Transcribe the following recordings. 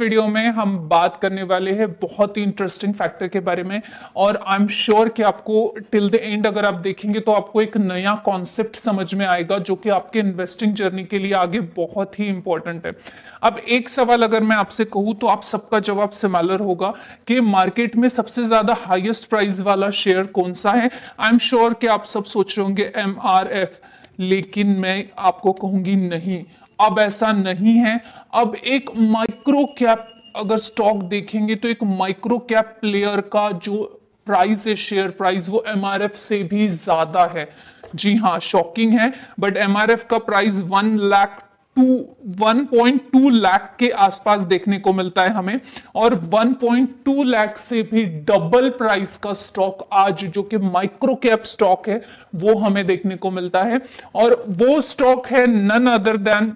Video में हम बात करने वाले हैं बहुत ही इंटरेस्टिंग फैक्टर के बारे में और आई एम श्योर कि आपको टिल द एंड अगर आप देखेंगे तो आपको एक नया कॉन्सेप्ट समझ में आएगा जो कि आपके इन्वेस्टिंग जर्नी के लिए आगे बहुत ही इंपॉर्टेंट है। अब एक सवाल अगर मैं आपसे कहूं तो आप सबका जवाब सिमिलर होगा कि मार्केट में सबसे ज्यादा हाईएस्ट प्राइस वाला शेयर कौन सा है। आई एम श्योर कि आप सब सोच रहे होंगे MRF, लेकिन मैं आपको कहूंगी नहीं, अब ऐसा नहीं है। अब एक माइक्रो कैप अगर स्टॉक देखेंगे तो एक माइक्रो कैप प्लेयर का जो प्राइस है, शेयर प्राइस, वो MRF से भी ज्यादा है। जी हाँ, शॉकिंग है, बट MRF का प्राइस 1.2 लाख के आसपास देखने को मिलता है हमें, और 1.2 लाख से भी डबल प्राइस का स्टॉक आज जो कि माइक्रो कैप स्टॉक है वो हमें देखने को मिलता है। और वो स्टॉक है none other than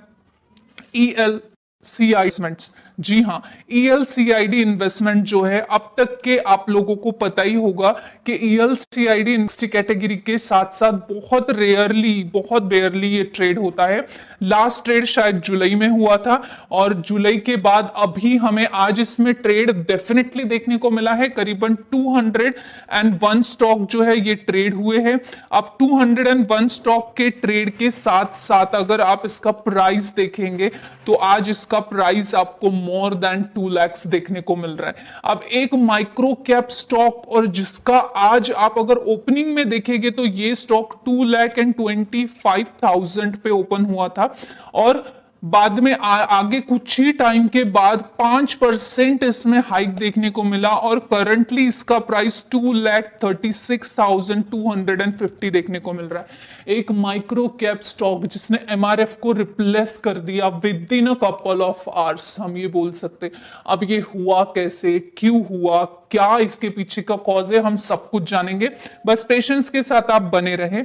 ELCI investments. जी हाँ, ELCID इन्वेस्टमेंट जो है, अब तक के आप लोगों को पता ही होगा कि ELCID इंडस्ट्री कैटेगरी के साथ साथ बहुत बेयरली ये ट्रेड होता है। लास्ट ट्रेड शायद जुलाई में हुआ था और जुलाई के बाद अभी हमें आज इसमें ट्रेड डेफिनेटली देखने को मिला है। करीबन 201 स्टॉक जो है ये ट्रेड हुए हैं। अब 201 स्टॉक के ट्रेड के साथ साथ अगर आप इसका प्राइस देखेंगे तो आज इसका प्राइस आपको मोर देन 2 लाख देखने को मिल रहा है। अब एक माइक्रो कैप स्टॉक, और जिसका आज आप अगर ओपनिंग में देखेंगे तो ये स्टॉक 2,25,000 पे ओपन हुआ था और बाद में आगे कुछ ही टाइम के बाद 5% इसमें हाइक देखने को मिला और करंटली इसका प्राइस 2,36,250 देखने को मिल रहा है। एक माइक्रो कैप स्टॉक जिसने MRF को रिप्लेस कर दिया with in a couple of hours, हम ये बोल सकते। अब ये हुआ कैसे, क्यों हुआ, क्या इसके पीछे का कॉज है, हम सब कुछ जानेंगे। बस पेशेंस के साथ आप बने रहे।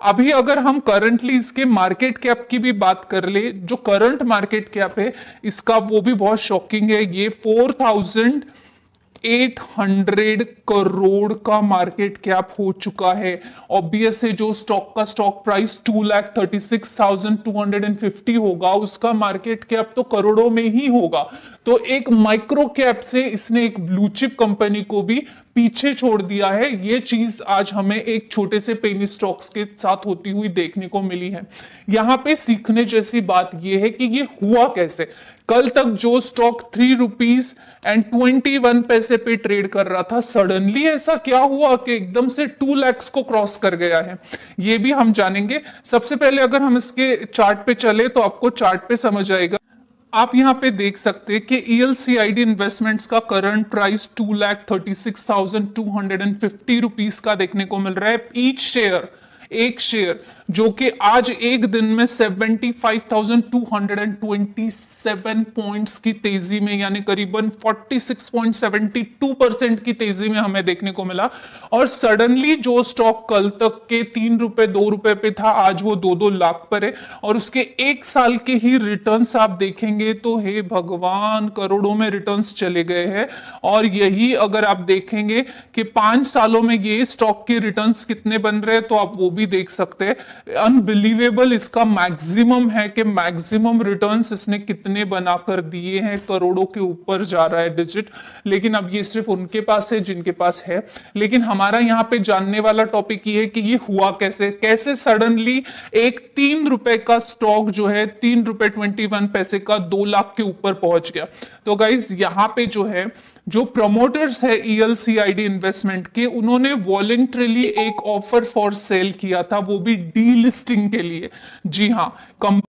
अभी अगर हम करंटली इसके मार्केट कैप की भी बात कर ले, जो करंट मार्केट कैप है इसका वो भी बहुत शॉकिंग है। ये 4,800 करोड़ का मार्केट कैप हो चुका है। ऑब्वियस है, जो स्टॉक का स्टॉक प्राइस 2,36,250 होगा उसका मार्केट कैप तो करोड़ों में ही होगा। तो एक माइक्रो कैप से इसने एक ब्लू चिप कंपनी को भी पीछे छोड़ दिया है। ये चीज आज हमें एक छोटे से पेनी स्टॉक्स के साथ होती हुई देखने को मिली है। यहां पे सीखने जैसी बात यह है कि ये हुआ कैसे। कल तक जो स्टॉक 3.21 पे ट्रेड कर रहा था, सडनली ऐसा क्या हुआ कि एकदम से 2 लाख को क्रॉस कर गया है, ये भी हम जानेंगे। सबसे पहले अगर हम इसके चार्ट पे चले तो आपको चार्ट पे समझ आएगा। आप यहां पे देख सकते हैं कि ELCID इन्वेस्टमेंट्स का करंट प्राइस 2,36,250 रुपीस का देखने को मिल रहा है। एक शेयर जो कि आज एक दिन में 75,227 पॉइंट्स की तेजी में, यानी करीबन 46.72% की तेजी में हमें देखने को मिला। और सडनली जो स्टॉक कल तक के 3 रुपए 2 रुपए पे था, आज वो 2-2 लाख पर है। और उसके एक साल के ही रिटर्न्स आप देखेंगे तो हे भगवान, करोड़ों में रिटर्न्स चले गए हैं। और यही अगर आप देखेंगे कि 5 सालों में ये स्टॉक के रिटर्न्स कितने बन रहे हैं तो आप वो भी देख सकते हैं। अनबिलीवेबल इसका मैक्सिमम है कि मैक्सिमम रिटर्न्स इसने कितने बनाकर दिए हैं, करोड़ों के ऊपर जा रहा है डिजिट। लेकिन अब ये सिर्फ उनके पास है जिनके पास है। लेकिन हमारा यहाँ पे जानने वाला टॉपिक ये है कि ये हुआ कैसे सडनली एक 3 रुपए का स्टॉक जो है 3 रुपए 21 पैसे का 2 लाख के ऊपर पहुंच गया। तो गाइज यहाँ पे जो है, जो प्रमोटर्स है ELCID इन्वेस्टमेंट के, उन्होंने वॉलंटरीली एक ऑफर फॉर सेल किया था, वो भी डीलिस्टिंग के लिए। जी हाँ, कंपनी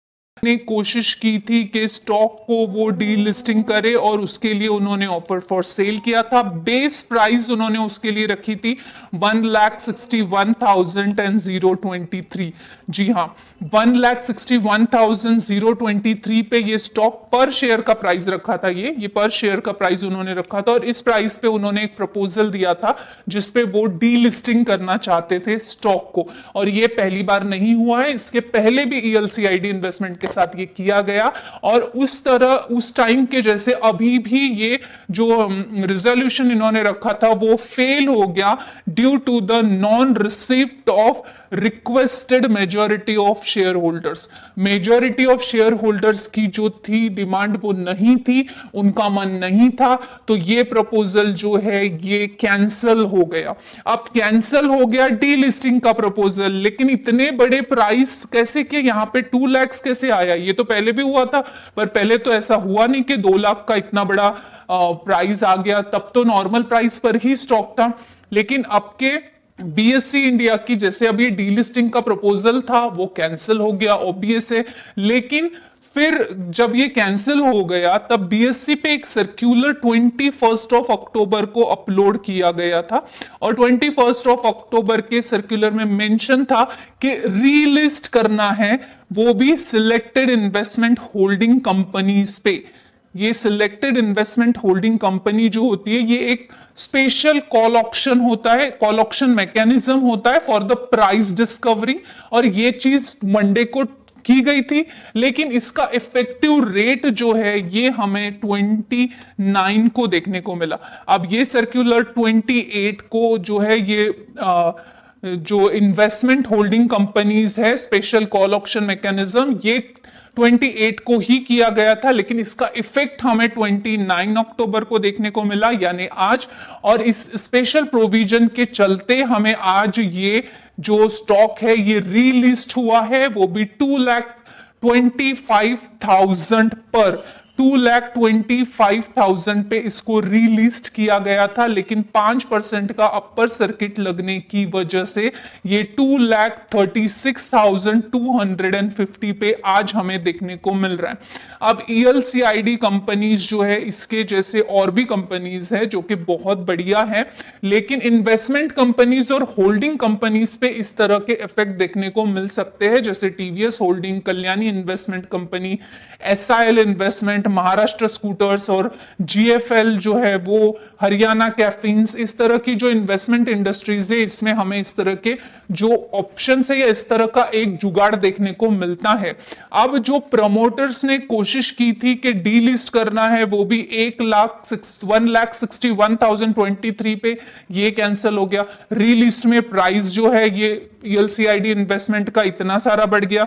ने कोशिश की थी कि स्टॉक को वो डीलिस्टिंग करे और उसके लिए उन्होंने ऑफर फॉर सेल किया था। बेस प्राइस उन्होंने उसके लिए रखी थी 1,61,023। जी हाँ, 1,61,023 पे ये स्टॉक पर शेयर का प्राइस रखा था। ये पर शेयर का प्राइस उन्होंने रखा था और इस प्राइस पे उन्होंने एक प्रपोजल दिया था जिसपे वो डीलिस्टिंग करना चाहते थे स्टॉक को। और ये पहली बार नहीं हुआ है, इसके पहले भी ELCID इन्वेस्टमेंट के साथ ये किया गया। और उस तरह उस टाइम के जैसे अभी भी ये जो रिजोल्यूशन इन्होंने रखा था वो फेल हो गया due to the non receipt of requested majority of share holders. Majority of share holders की जो थी डिमांड वो नहीं थी, उनका मन नहीं था, तो ये प्रपोजल जो है ये कैंसल हो गया। अब कैंसल हो गया डी लिस्टिंग का प्रपोजल, लेकिन इतने बड़े प्राइस कैसे किए, यहाँ पे 2 लाख कैसे आया? ये तो पहले भी हुआ था, पर पहले तो ऐसा हुआ नहीं कि 2 लाख का इतना बड़ा प्राइस आ गया, तब तो नॉर्मल प्राइस पर ही स्टॉक था। लेकिन अब के बीएससी इंडिया की जैसे अभी डीलिस्टिंग का प्रपोजल था वो कैंसिल हो गया, ऑब्वियस है। लेकिन फिर जब ये कैंसिल हो गया तब बीएससी पे एक सर्क्यूलर 21 अक्टूबर को अपलोड किया गया था, और 21 अक्टूबर के सर्क्यूलर में मेंशन था कि रीलिस्ट करना है, वो भी सिलेक्टेड इन्वेस्टमेंट होल्डिंग कंपनीज पे। ये सिलेक्टेड इन्वेस्टमेंट होल्डिंग कंपनी जो होती है ये एक स्पेशल कॉल ऑप्शन होता है, कॉल ऑप्शन मैकेनिज्म होता है फॉर द प्राइस डिस्कवरी, और ये चीज मंडे को की गई थी। लेकिन इसका इफेक्टिव रेट जो है ये हमें 29 को देखने को मिला। अब ये सर्कुलर 28 को जो है ये जो इन्वेस्टमेंट होल्डिंग कंपनीज है स्पेशल कॉल ऑप्शन मैकेनिज्म, ये 28 को ही किया गया था, लेकिन इसका इफेक्ट हमें 29 अक्टूबर को देखने को मिला, यानी आज। और इस स्पेशल प्रोविजन के चलते हमें आज ये जो स्टॉक है ये रीलिस्ट हुआ है, वो भी 2,25,000 पर, 2,25,000 पे इसको रीलिस्ट किया गया था। लेकिन 5% का अपर सर्किट लगने की वजह से ये 2,36,250 पे आज हमें देखने को मिल रहा है। अब ईएलसीआईडी कंपनीज जो है इसके जैसे और भी कंपनीज है जो कि बहुत बढ़िया है, लेकिन इन्वेस्टमेंट कंपनीज और होल्डिंग कंपनीज पे इस तरह के इफेक्ट देखने को मिल सकते हैं, जैसे TVS holding, Kalyani investment company, SIL investment, Maharashtra scooters और जीएफएल जो है वो हरियाणा कैफीन्स। इस तरह की जो इन्वेस्टमेंट इंडस्ट्रीज है इसमें हमें इस तरह के जो ऑप्शन है या इस तरह का एक जुगाड़ देखने को मिलता है। अब जो प्रमोटर्स ने कोशिश की थी कि डीलिस्ट करना है वो भी 1,61,023 पे, ये कैंसिल हो गया। रीलिस्ट में प्राइस जो है ये ईएलसीआईडी इन्वेस्टमेंट का इतना सारा बढ़ गया,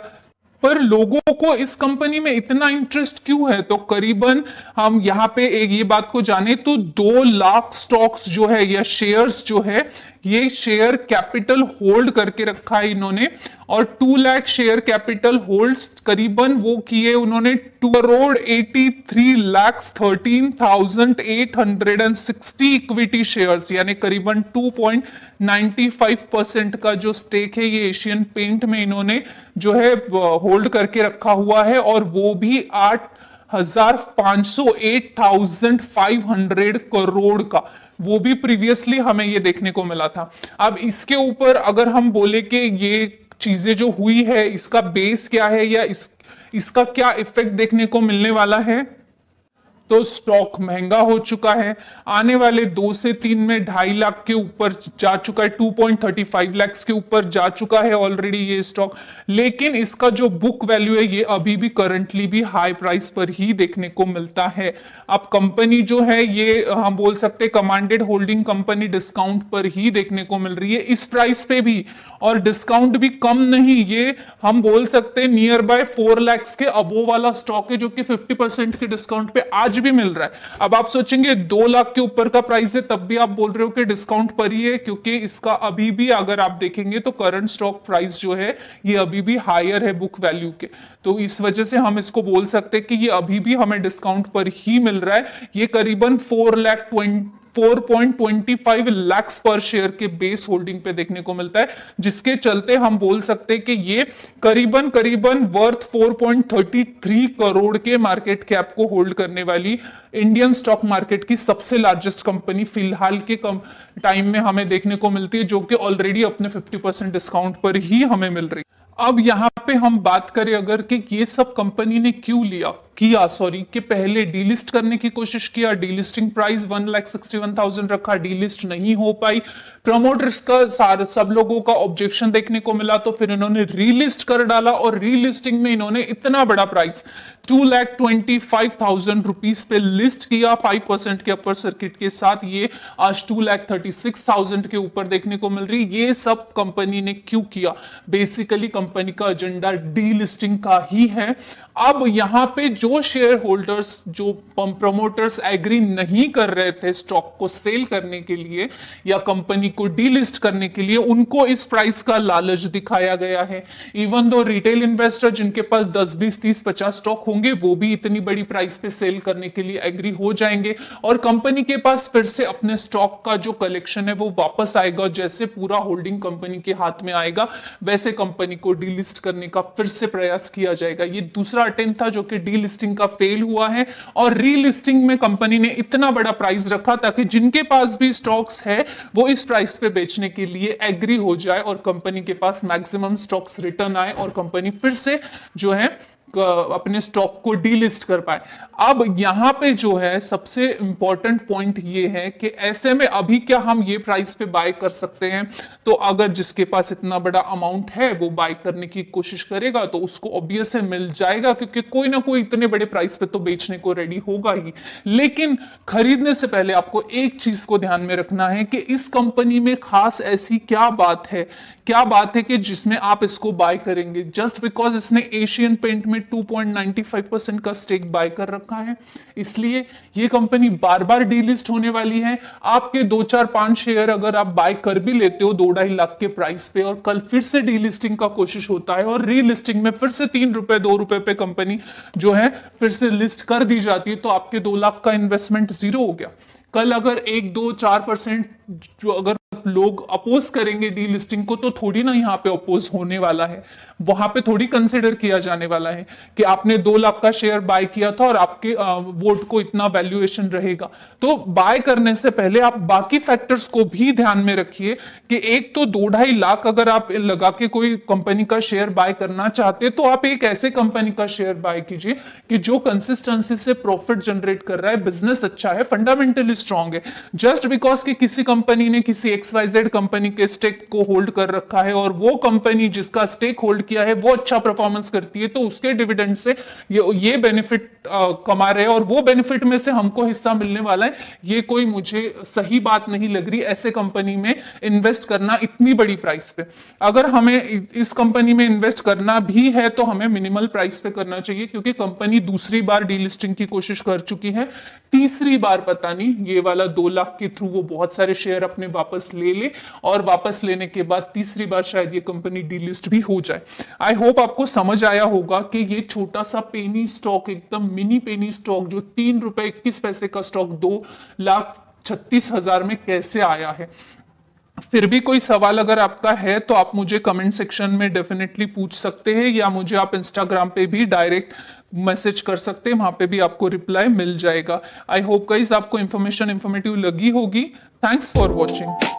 पर लोगों को इस कंपनी में इतना इंटरेस्ट क्यों है? तो करीबन हम यहाँ पे एक ये बात को जाने तो 2 लाख स्टॉक्स जो है या शेयर्स जो है ये शेयर कैपिटल होल्ड करके रखा है इन्होंने, और 2 लाख शेयर कैपिटल होल्ड्स करीबन वो किए उन्होंने 2,83,13,860 इक्विटी शेयर्स, यानी करीबन 2.95% का जो स्टेक है ये एशियन पेंट में इन्होंने जो है होल्ड करके रखा हुआ है, और वो भी 8,508,500 करोड़ का, वो भी प्रीवियसली हमें ये देखने को मिला था। अब इसके ऊपर अगर हम बोले कि ये चीजें जो हुई है इसका बेस क्या है या इसका क्या इफेक्ट देखने को मिलने वाला है, तो स्टॉक महंगा हो चुका है। आने वाले 2 से 3 में 2.5 लाख के ऊपर जा चुका है, 2.35 लाख के ऊपर जा चुका है ऑलरेडी ये स्टॉक। लेकिन इसका जो बुक वैल्यू है ये अभी भी करंटली भी हाई प्राइस पर ही देखने को मिलता है। अब कंपनी जो है ये हम बोल सकते कमांडेड होल्डिंग कंपनी डिस्काउंट पर ही देखने को मिल रही है इस प्राइस पे भी, और डिस्काउंट भी कम नहीं, ये हम बोल सकते नियर बाय 4 लाख के अबो वाला स्टॉक है जो कि 50% के डिस्काउंट पे आज भी मिल रहा है। अब आप सोचेंगे 2 लाख के ऊपर का प्राइस है तब भी आप बोल रहे हो कि डिस्काउंट पर ही है, क्योंकि इसका अभी भी अगर आप देखेंगे तो करंट स्टॉक प्राइस जो है ये अभी भी हायर है बुक वैल्यू के, तो इस वजह से हम इसको बोल सकते हैं कि ये अभी भी हमें डिस्काउंट पर ही मिल रहा है। ये करीबन 4.25 लाख पर शेयर के बेस होल्डिंग पे देखने को मिलता है, जिसके चलते हम बोल सकते हैं कि ये करीबन वर्थ 4.33 करोड़ के मार्केट कैप को होल्ड करने वाली इंडियन स्टॉक मार्केट की सबसे लार्जेस्ट कंपनी फिलहाल के टाइम में हमें देखने को मिलती है, जो कि ऑलरेडी अपने 50% डिस्काउंट पर ही हमें मिल रही है। अब यहाँ पे हम बात करें अगर कि ये सब कंपनी ने क्यों लिया, किया, सॉरी, कि पहले डीलिस्ट करने की कोशिश किया, डीलिस्टिंग प्राइस 1,61,000 रखा, डीलिस्ट नहीं हो पाई, प्रमोटर्स का सब लोगों का ऑब्जेक्शन देखने को मिला, तो फिर इन्होंने रीलिस्ट कर डाला और रीलिस्टिंग में इन्होंने इतना बड़ा प्राइस 2,25,000 रुपीज पे लिस्ट किया 5% के अपर सर्किट के साथ। ये आज 2,36,000 के ऊपर देखने को मिल रही। ये सब कंपनी ने क्यों किया? बेसिकली कंपनी का एजेंडा डीलिस्टिंग का ही है। अब यहां पे जो शेयर होल्डर्स, जो प्रमोटर्स एग्री नहीं कर रहे थे स्टॉक को सेल करने के लिए या कंपनी को डीलिस्ट करने के लिए, उनको इस प्राइस का लालच दिखाया गया है। इवन दो रिटेल इन्वेस्टर जिनके पास 10, 20, 30, 50 स्टॉक होंगे, वो भी इतनी बड़ी प्राइस पे सेल करने के लिए एग्री हो जाएंगे और कंपनी के पास फिर से अपने स्टॉक का जो कलेक्शन है वो वापस आएगा। जैसे पूरा होल्डिंग कंपनी के हाथ में आएगा, वैसे कंपनी को डीलिस्ट करने का फिर से प्रयास किया जाएगा। ये दूसरा अटेम्प्ट था जो कि डीलिस्टिंग का फेल हुआ है और रीलिस्टिंग में कंपनी ने इतना बड़ा प्राइस रखा ताकि जिनके पास भी स्टॉक्स है वो इस प्राइस पे बेचने के लिए एग्री हो जाए और कंपनी के पास मैक्सिमम स्टॉक्स रिटर्न आए और कंपनी फिर से जो है अपने स्टॉक को डीलिस्ट कर पाए। अब यहां पे जो है सबसे इंपॉर्टेंट पॉइंट ये है कि ऐसे में अभी क्या हम ये प्राइस पे बाय कर सकते हैं? तो अगर जिसके पास इतना बड़ा अमाउंट है वो बाय करने की कोशिश करेगा तो उसको ऑब्वियस है मिल जाएगा, क्योंकि कोई ना कोई इतने बड़े प्राइस पे तो बेचने को रेडी होगा ही। लेकिन खरीदने से पहले आपको एक चीज को ध्यान में रखना है कि इस कंपनी में खास ऐसी क्या बात है कि जिसमें आप इसको बाय करेंगे जस्ट बिकॉज इसने एशियन पेंट में 2.95% का स्टेक बाय कर रखा है, इसलिए ये कंपनी बार बार डीलिस्ट होने वाली है। आपके 2, 4, 5 शेयर अगर आप बाय कर भी लेते हो 2-2.5 लाख के प्राइस पे और कल फिर से डीलिस्टिंग का कोशिश होता है और रीलिस्टिंग में फिर से 3 रुपए 2 रुपए पे कंपनी जो है फिर से लिस्ट कर दी जाती है, तो आपके 2 लाख का इन्वेस्टमेंट जीरो हो गया। कल अगर 1, 2, 4% जो अगर लोग अपोज करेंगे डीलिस्टिंग को, तो थोड़ी ना यहाँ पे अपोज होने वाला है, वहां पे थोड़ी कंसिडर किया जाने वाला है कि आपने 2 लाख का शेयर बाय किया था और आपके वोट को इतना वैल्यूएशन रहेगा। तो बाय करने से पहले आप बाकी फैक्टर्स को भी ध्यान में रखिए कि एक तो 2-2.5 लाख अगर आप लगा के कोई कंपनी का शेयर बाय करना चाहते तो आप एक ऐसे कंपनी का शेयर बाय कीजिए कि जो कंसिस्टेंसी से प्रॉफिट जनरेट कर रहा है, बिजनेस अच्छा है, फंडामेंटली स्ट्रांग है। जस्ट बिकॉज कि किसी कंपनी ने किसी XYZ कंपनी के स्टेक को होल्ड कर रखा है और वो कंपनी जिसका स्टेक होल्ड किया है वो अच्छा परफॉर्मेंस करती है, तो उसके डिविडेंड से ये बेनिफिट कमा रहे हैं और वो बेनिफिट में से हमको हिस्सा मिलने वाला है, ये कोई मुझे सही बात नहीं लग रही ऐसे कंपनी में इन्वेस्ट करना इतनी बड़ी प्राइस पे। अगर हमें इस कंपनी में इन्वेस्ट करना भी है तो हमें मिनिमल प्राइस पे करना चाहिए, क्योंकि कंपनी दूसरी बार डीलिस्टिंग की कोशिश कर चुकी है, तीसरी बार पता नहीं ये वाला 2 लाख के थ्रू वो बहुत सारे शेयर अपने वापस ले और वापस लेने के बाद तीसरी बार शायद ये कंपनी डीलिस्ट भी हो जाए। आई होप आपको समझ आया होगा कि ये छोटा सा पेनी स्टॉक, एकदम मिनी पेनी स्टॉक जो 3 रुपए 21 पैसे का स्टॉक 2,36,000 में कैसे आया है। फिर भी कोई सवाल अगर आपका है तो आप मुझे कमेंट सेक्शन में डेफिनेटली पूछ सकते हैं या मुझे आप इंस्टाग्राम पे भी डायरेक्ट मैसेज कर सकते हैं, वहां पे भी आपको रिप्लाई मिल जाएगा। आई होप गाइस आपको इंफॉर्मेटिव लगी होगी। Thanks for watching.